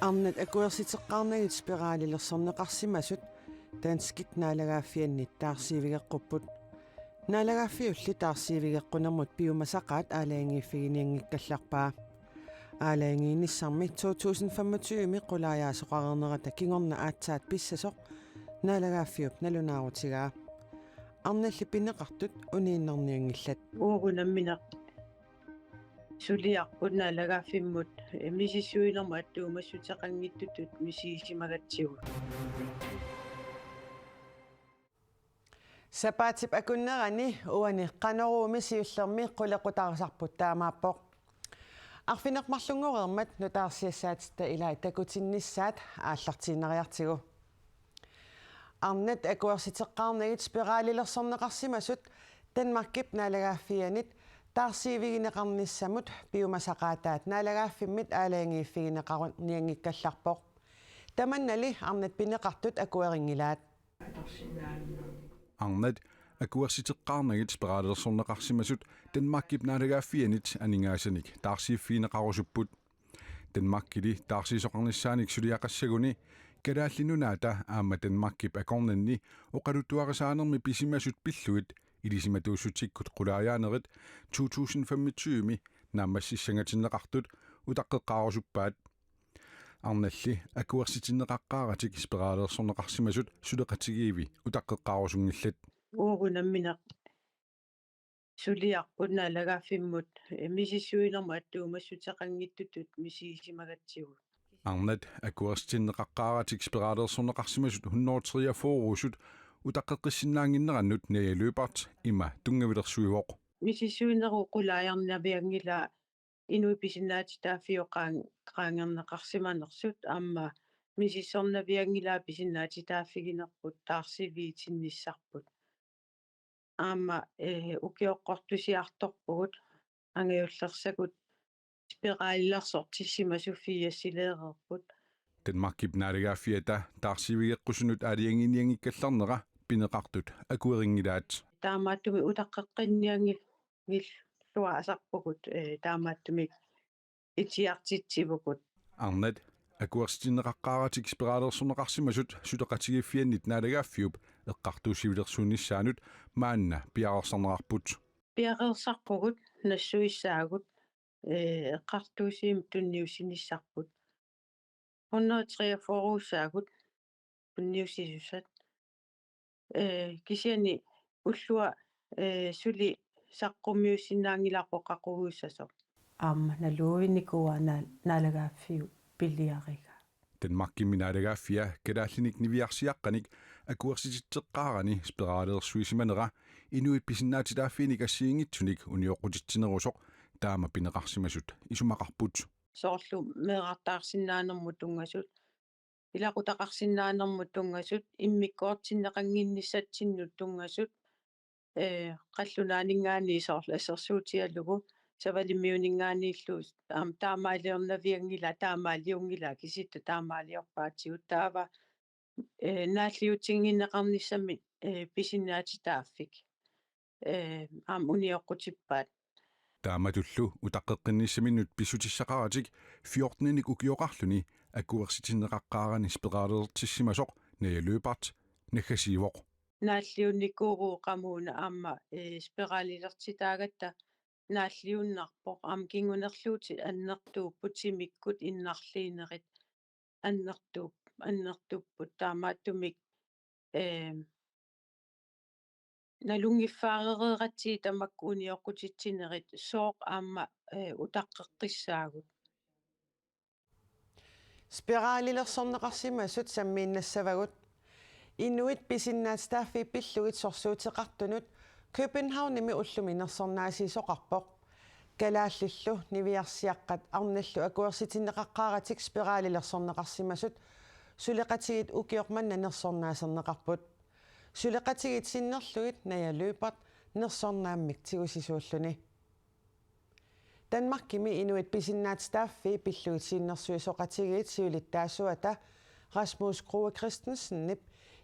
Arnat akuersiteqqarnagit spiraalillersorneqarsimasut taanskit naalagaafiannit taarsiivigeqqupпут naalagaafiulli taarsiivigeqqunermut piumasaqaat aalaangiiffiginianngikkallarpaa aalaangiinissarmi 2025 qulaajaasuqarernerata kingorna aatsaat pissasoq naalagaafiup nalunaarutigaa arnalli pineqartut uniinnarniungillat uugunamminaq suliarput naalagaafimmut misissuilerma attuumassutaqangittutut misiisimagatsigut Sapaatip akunnerani uani qanoruumi siullermi qulequtarsarput taamaappoq arfinermarlungoreermat nutaarsiassaatta ilaa takutinnissaat aallartiineriartigu arnat akuersiteqqaarnagit spiraalilersorneqarsimasut Danmarkip naalagaafianit taarsiivigineqarnissamut piumasaqaataat naalagaafimmit aalaangiiffigineqarniangikkallarpoq tamannali arnat pineqartut akueringilaat Arnat akuersiteqqaarnagit spiraalilersorneqarsimasut Danmarkip naalagaafianit aningaasanik taarsiiffigineqarusupput Danmarkili taarsiisoqarnissaanik suliaqassaguni kalaallinunaata aamma Danmarkip akornanni oqaluttuarisaanermi pisimasut pillugit ilisimatuussutikkut qulaajaanerit 2025 naammassissangatinneqartut utaqqeqqaarusuppaat arnalli akuersitineqaqqaaratik spiraalilersorneqarsimasut suleqatigiivi utaqqeqqaarusungillat uugunamminaq suliarput naalagaafimmut misissuilerma attuumassutaqangittutut misiisimagatsigut arnat akuersitineqaqqaaratik spiraalilersorneqarsimasut 103 forusut utaqqeqqissinnaanginnerannut najaløbart ima tungavilersuivoq misissuineru qulaajarnaviangila inuipisinnaatitaaffioqaang qaangerneqarsimanersut aamma misissornaviangilaa pisinnaatitaaffiginerput taarsiviitinnissarput aamma ukioqqortusiartorpugut angiullersakut spiraalilersortissimasuffiassileererput Danmarkip naalagaafiata taarsivigeqqusunut aaliangiiniangikkallarnera pineqartut akueringilaat taamaattumi utaqqeqqinniangilluaasarpugut taamaattumik itiartitsivukut arnat akuersitineqaqqaaratik spiraalilersorneqarsimasut suleqatigiffiannit naalagaaffiup eqqartuussivilersuunnissaanut maanna piarersarnerarput piaqersarpugut nassuissaagut eqqartuusiim tunniussinissarput 103 foruussaagut tunniussisusat kisiani ullua suli saqqummiussinnaangilarpoq qaquguussasoq aamma naluuvinnikua naalagaaffiu pilliariga Danmarkimmi naalagaaffia kalaallinik niviarsiaqqanik akuersititteqqaarani spiraalilersuisimanera inuit pisinnaatitaaffiinik assiingitsunik unioqqutitsinerusoq taama pineqarsimasut isumaqarput soorlu meeqartaarsinnaanermu tungasut ilaqutaqarsinnaanermu tungasut immikkoortinneqanginnissatsinnu tungasut qallunaaningaani soorlu assersuutiallugu savalimmиунингаанииллуус таамаалиорнавиангила таамаалиунгила киситта таамаалиорпаатсигут таава нааллиутингиннеқарниссамит писиннаатитааффик униоққутиппаат тааматуллу утаққеққинниссаминнут писсутиссақаратик 14-ник укиоқарлуни акуерситиннеқаққаарани спираалертиссимасоқ наялøbart наггасивоқ нааллиунникууруу қамууна аама спиралилертитаагатта нааллиуннарпоқ аам кингунерлуути аннертууппут симиккут иннарлиинерит аннертуппут таамааттумик налунгиффааререератсии тамакку униоққутитсинерит сооқ аама утаққеққиссаагут spiraalilersorneqarsimasut sammiinnassavagut inuit pisinnaatstaaffii pillugit sorsuutеқартунут Københavnimi ulluminersornaasiisoqarpoq kalaallillu niviarsiaqqat arnallu akuersitineqaqqaaratik spiraalilersorneqarsimasut suleqatigit ukiormanna nersornaaserneqarput suleqatigit sinnerlugit najaløbart nersornaammik tigusisuulluni Danmarkimi inuit pisinnaatstaaffii pillugit sinnersuisoqatigit siulittaasuata Rasmus Grohe Christensen nip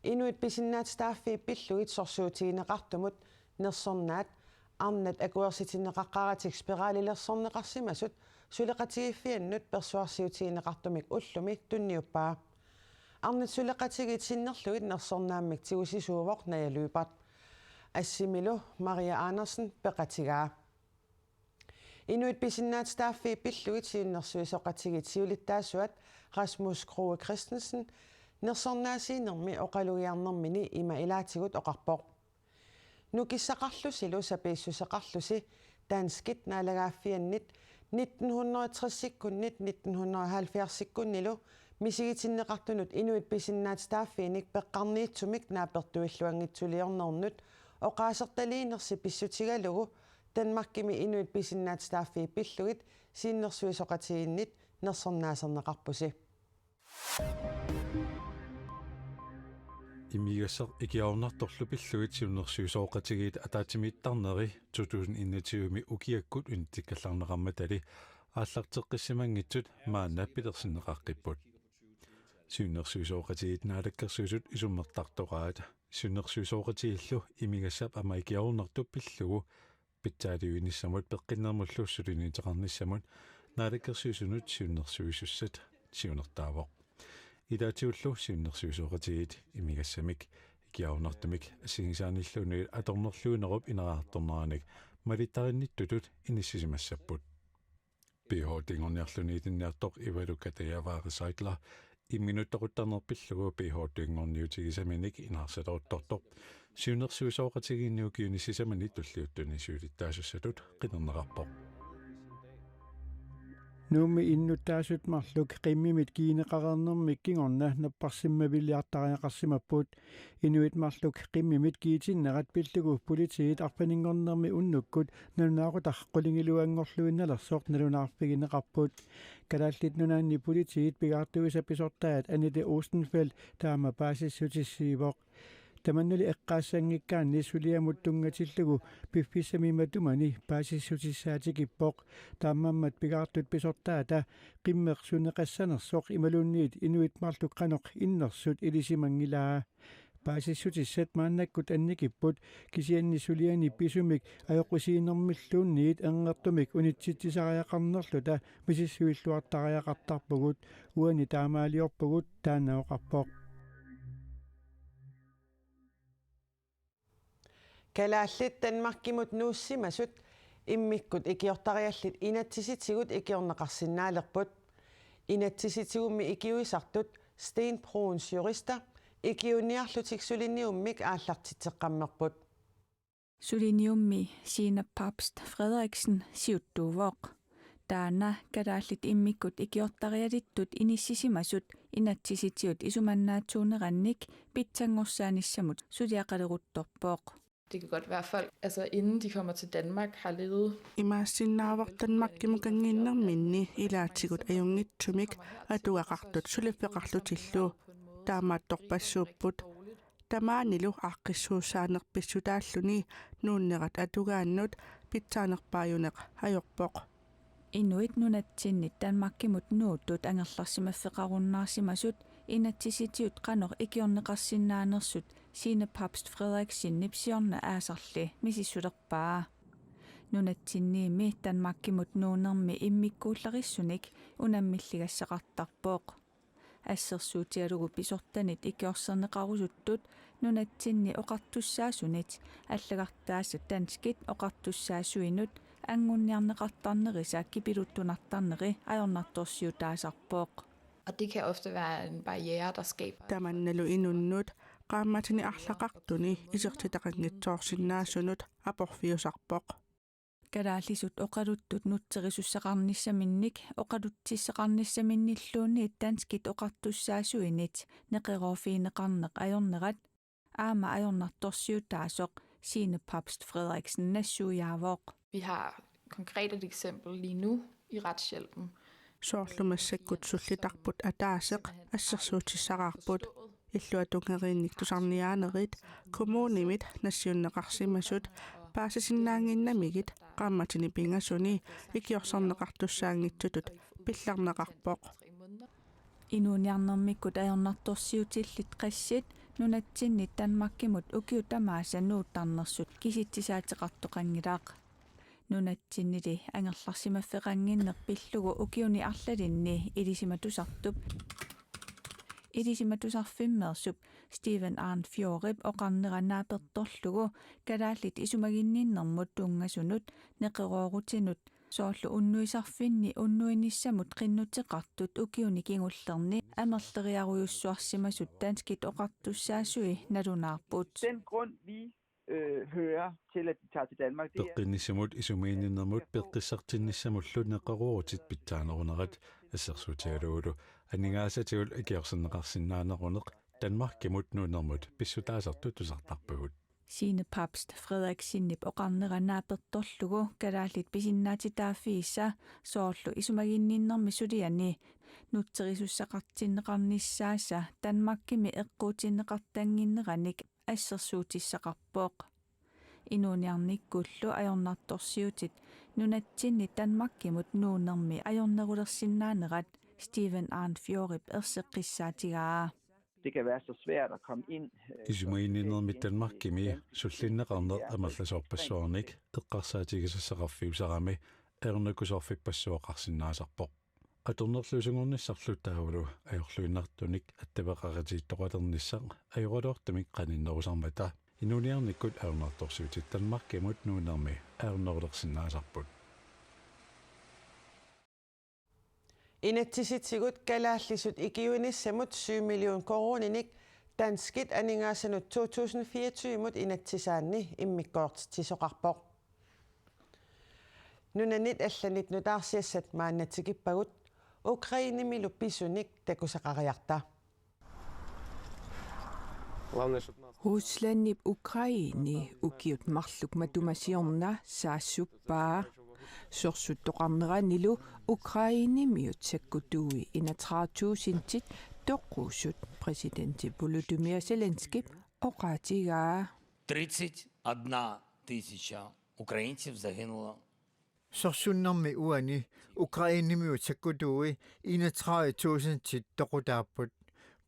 inuit pisinnaatstaaffii pillugit sorsuutigineqartumut nersornaat arnat akuersitineqaqqaaratik spiraalilersorneqarsimasut suleqatigiffiannut persuarsiutigineqartumik ullumi tunniuppaa arnit suleqatigit sinnerlugit nersornaammik tigusisuuvoq najaluypat assimilu Maria Andersen peqatigaa Inuit Pisinnaat staffi pillugit siinnersuisoqatigit siulittaasuat Rasmus Kroe Christensen nersornaasiinermi oqalugiarnermini ima ilaatigut oqarpoq nukissaqarlusilu sapiissuseqarlusi danskit naalagaaffiannit 1960-sikkunnit 1970-sikkunnilu misigitinneqartunut Inuit Pisinnaat staffiinik peqqarniitsumik naapertuilluangitsuliornernut oqaasertaliinersi pissutigalugu Danmarkimi Inuit Pisinnaat staffi pillugit siinnersuisoqatiginnit nersornaaserneqarpusi Imigasser ikiaunartorlu pillugit siunnersuisooqatigiit ataatimiittarneri 2021 ukiakkut untikkallarneqarma tali ааллартеққиссимангитсут маана пилерсиннеқаққиппут сюннерсуисооқатигит наалаккерсуисут исуммертартораат сюннерсуисооқатигиллу имигассап амаикиорнарту пиллугу питсаалиуиниссамут пеққиннермуллуссулинитеқарниссамут наалаккерсуисунут сюннерсуисуссат сиунертаавоқ илаатиуллу сюннерсуисооқатигит имигассамик икиаунартумик ассигисааниллуунуи аторнерлуунеруп инераарторнераник малиттаринниттутут иниссисимассаппут PH-dingorniarluniitinniartoq ivalukatayavaarisaiqla imminuttaquttarnerpillugu PH-dingorniutigисаминик инаарсалерутторторп сиунерсуисооqatigiinniukiunissisамани туллиуттуни суулиттаасуссатут qinernеqarpoq Nummi innuttaasut marluk qimmimit kiineqarernermik kingorna napparsimmaviliartariaqarsimapput inuit marluk qimmimit kiitinnerat pillugu politiit arpaningornermi unnukkut nalunaaqutaqqulинgiluangorluinnalersoq nalunaarpigineqarput kalaallit nunaanni politiit pigaartuisapisortaat Anette Ostenfeld taama paasissutissiivoq Tamannuli eqqaassangikkaanni suliamuttungatillugu piffissamimatumani paasissutissaatikippoq taammammat pigaartut pisortaata qimmeqsuneqassanersoq imalunniit inuit marluk qanoq innersut ilisimangilaa paasissutissat maannakkut annikipput kisianni suliani pisumik ajoqusiinermilluunniit angertumik unitsitsisariaqarnerluta misissuilluartariaqartarpugut uani taamaaliorpugut taanaoqarpoq Kalaallit Danmarkimut nuussimasut immikkut ikiortariallit inatsisitigut ikiorneqarsinnaalerput inatsisitigummi ikiuisartut Sten Bruns jurister ikiuniarlutik sulinniummik aallartitteqqammerput Suliniummi Signe Papst Frederiksen siuttuuvoq taana kalaallit immikkut ikiortarialittut inissisimasut inatsisitigut isumannaatsuunerannik pitsangorsaannissamut suliaqaleruttorpoq Det kan godt være, at folk, altså inden de kommer til Danmark, har levet. Imaasinnaavaq Danmarkimukanginnerminni ilaatigut ajungittumik atuaqartut sulippeqarlutillu taamaattorpassuupput tamaanilu aqqissuussaanerpissutaalluni nuunnerat atugaannut pitsaanerpaajuneq ajorpoq Inuit nunatsinnit Danmarkimut nuuttut angerlarsimaffeqarunnaarsimasut inatsisitiut qanoq ikiorneqarsinnaanersut Signe Papst Frederiksen nipsiorna aasarli misissulerpaa nunatsinniimi Danmarkimut nuunermi immikkuullarissunik unammilligassaqartarpoq асsersuutialugu pisortanit ikiorserneqarusuttut nunatsinni oqartussaasunit аллагартаасат данскит oqartussaasuinut аннgunniarneqartarnerisa kipiluttunartarneri ajornartorsiutaasarpoq Og det kan ofte være en barriere, der skaber. Tamannalu inunnut qaammatini arlaqartuni isertitaqanngitsoorsinnaasunut aporfiusarpoq kalaallisut oqaluttut nutserisussaqarnissaminnik oqalutsissaqarnissamинниллуунни данскит oqartussaasuinit neqerorfiineqarneq ajornerat aama ajornartorsiutaasoq Signe Papst Frederiksen nassuujaavoq Vi har konkret et eksempel lige nu i retshjælpen. soorlumassakkut sullitarput ataaseq assersuutissaqarput illuatungeriinniktusarniaanerit kommunimit nassiunneqarsimasut paasisinnaanginnamigit qaammatini pingasuni ikiorsorneqartussaangittutut pillarneqarpoq inuuniarnermikkut ajornartorsiutillit qassit nunatsinni Danmarkimut ukiutamaasa nuuttarnersut kisitsisaateqartoqangilaaq нунатсиннили ангерларсимаффеқангиннеқ пиллугу укиуни арлалинни илисиматусарфиммерсуп Stephen Arn Fjorip оқарнеранааперторлугу калааллит исумагинниннэрмут тунгасунут неқероорутинут сооллу уннуисарфинни уннуиниссамут қиннутеқартут укиуни кигуллерни амерлериаруйуссуарсимасут танскит оқартуссаасуи налунаарпут. Den grund vi hører til at de tager til Danmark, det er пеққинниссамут исумииннэрмут пеққиссартинниссамуллу неқеруутит питтаанерунерат ассерсутиалуулу анингаасатигул акиорсиннеқарсинаанерунеқ Danmark gemut nuunermut pissutaasartu tusartarpugut Signe Papst Frederik Sinnip оқарнеранааперторлугу калааллит писиннаатитааффиисса сооллу исумагинниннэрмисулиани нутсерисуссақартиннеқарниссааса Danmarkими эққуутиннеқартангиннераник ассерсуутиссақарпооқ инуниарниккуллу ajornartorsiutit nunatsinni Danmarkimut nuunermi ajornerulерсиннаанерат Stephen Arn Fjorip erseqqissaatigaa. det kan være så svært at komme ind. исумаиннерми Danmarkimi суллиннеқарнер амерласоорпассуарник эққарсаатигисассақарфиусарами эрнекусорфиппассуоқарсинаасарпоқ аторнерлусугорниссарлутаагулу ajorluinartunik attavеқаритииттоқалерниссақ ajorалуортамик qaninnерусармата инуниарниккут ajornartorsiutit Danmarkimut nuunermi ajornerulерсинаасарпут Inatsisitsigут kalaallisut ikiuinissamut 7 million koroninik danskit aningaasanut 2024 mut inatsisaanni immikkoortitisoqarpoq. Nunanit allanit nutaarsiassat maannatikippagut Ukrainimilu pisunik takusaqariarta. Ruslanib Ukraini ukiut marluk matumasiorna saassupaa sorsuttoqarneranilu Ukrainimiut sakkutui inatraatuusintit toqquusut presidenti Volodymyr Zelenskyy oqaatigaa 31 тысяча украинцев загинуло. Sorsunnermi uani Ukrainimiut sakkutui 31,000 toqutaapпут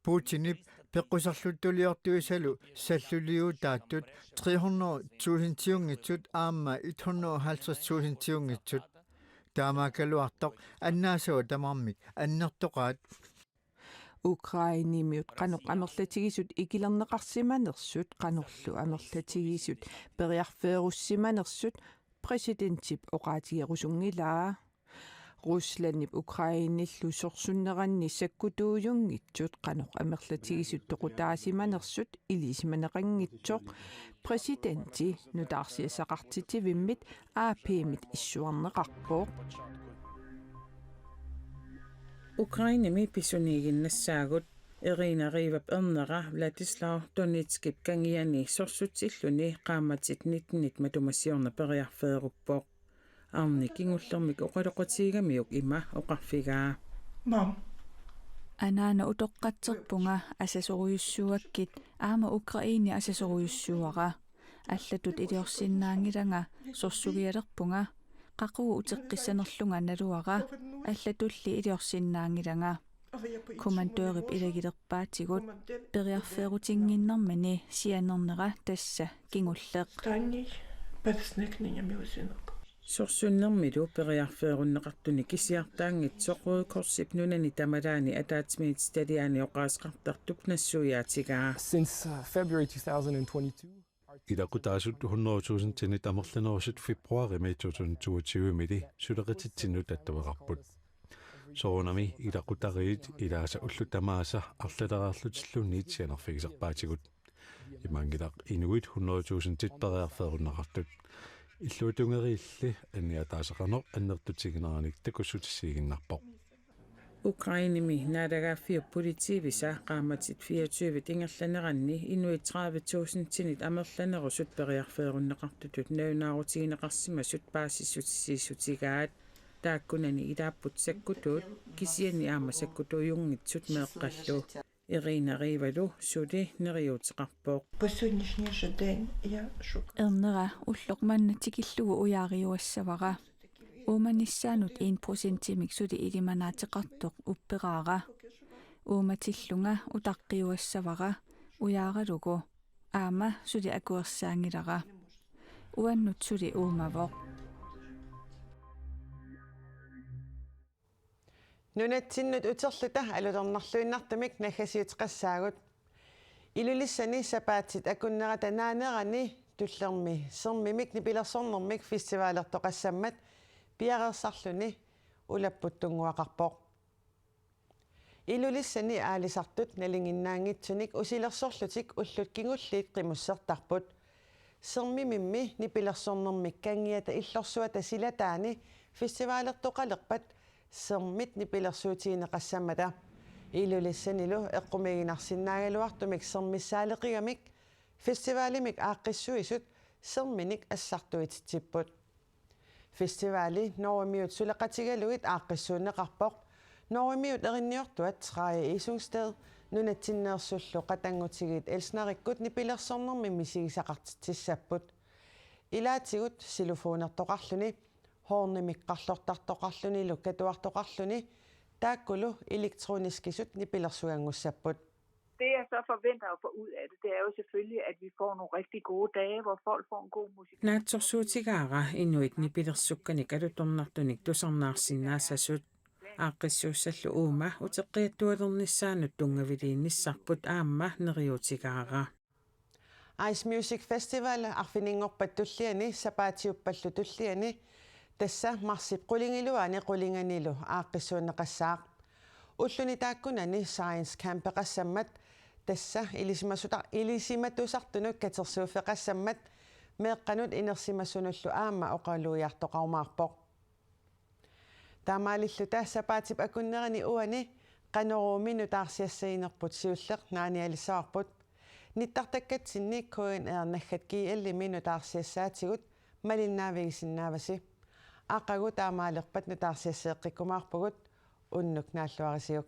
Putinip peqqusarluttuliortuisalu salluliutaattut 300,000 tiungitsut aamma 150,000 tiungitsut taamaakaluartoq annaasua tamarmik annertoqaat Ukrainimiut qanuq amerlatigisut ikilerneqarsimanersut qanorlu amerlatigisut periarfeerussimanersut presidentip oqaatigerusungilaa Ruslanib Ukrainillu sorsunneranni sakkutuujungitsut qanuq amerlatigisut toqutaasimanersut ilisimaneqanngitsoq presidenti nutaarsiasaqartitivimmit aapimit issuarneqarpoq Ukrainimi pisuniiginnasaagut Irina Rivap ernera Vladislav Donetskip kangiani sorsutilluni qaamatit 19 matumasiorna periarfeeruppoq Arni kingullermik oqaloqatiigamiuk ima oqarfigaa. Mom. Anaana utoqqatserpunga asasoruyussuakkit aama Ukraini asasoruyussuara аллатут илиорсиннаангилага сорсугиалерпунга qaquu uteqqissanerlunga naluara аллатулли илиорсиннаангилага командорип илагилерпаатигут периарфеерутингиннэрмани сианернера тасса кингуллеq Sorsunnermilu periarfeerunneqartuni kisiartaangitsoquu korsip nunani tamalaani ataatmiit stadiani oqaasqartartup nassuiaatigaa. Since February 2022 Ilaqutaasut 100,000 tinit amerlanerusut februari 2022 mili suleqititsinut attaveqarput. Soorunami ilaqutariit ilaasa ullutamaasa arlaleraarlutillunniit sianerfigisarpaatigut. Imangilaq inuit 100,000 tit periarfeerunneqartut. Illuutungeriilli anniataasaqarnor annertutigineranik takussutissiiginnarpoq. Ukrainimi naadagaaffiu politiivisa qaamatit 24 tingerlaneranni inuit 30,000 tinit amerlanerusut periarfeerunneqartutut naunaarutigneqarsimasut paasissutissiissutigaat taakkunani ilaapput sakkutuut kisiani aama sakkutujungitsut meeqqallu Irina Rivalu suli neriuteqarpoq. По сегодняшний же день я Эрнера уллоqmannatikillugu uyaariuassavara uumannissaanuut 1%-imik suli ilimanaateqartoq upperaara uumatillunga utaqqiuassavara uyaaralugu aama suli akuersaangilara uannut suli uumavoq Nunatsinut uterluta alulernerluinnartumik naggasiutiqassaagut. Ilulissani sapaatit akunnera tanaanerani tullermi sermimik nipilersornermik festivaalertoqassammat piareersarluni ulapputtunguaqarpoq. Ilulissani aalisartut nalinginnaangitsunik usilersorlutik ullut kingulliit qimussertarput. Sermimimmi nipilersornermik kangiata illorsuata silataani festivaalertoqalerpat sermit nipilersuutiineqassammata. Ilulissanilu eqqumiginarsinnaagaluartumik sermissaaleqigamik festivaalimik aaqqissuisut serminik assartuititsipput. Festivaali Norremiut sulaqatigaluit aaqqissuunneqarpoq Norremiut erinniortuat Traja Isungsted nunatsinneersullu qatangutigit elsnarikkut nipilersornermi misigisaqartitsapput. Ilaatigut silufuunertoqarluni hornimiqqarlortartoqarluni lukkatuartoqarluni taakkulu elektroniskisut nipilersugangussaput. Det jeg så forventer at få ud af det, det er jo selvfølgelig, at vi får nogle rigtig gode dage, hvor folk får en god musik. Naatsorsuutigaara inuit nipilersukkanik alutornartunik tusarnaarsinnaasasut aaqqissuussallu uuma uteqqiattualernissaanut tungaviliinnissarput aamma neriutigaara. Ice Music Festival arfiningorpat tulliani sapaatiuppallu tulliani tassa marsip qulingiluani qulinganilu aaqqissuunneqassaaq. Ulluni taakkunani Science Camp eqassammat tassa ilisimatusartunut katersuuffeqassammat meeqqanut inersimassunullu aamma oqaluiartoqarmaarpoq. Taamaalilluta sapaatip akunnerani uani qaneruuminu taarsiassaiinerput siulleq naanialissaarput nittartakkatsinni KNR naggatkiialliminu taarsiassaatigut malinnaavigisinnavasi aqagu taamaaleqpat nutaarsiasseeqqikkumaarpugut unnuk naalluarisiuk.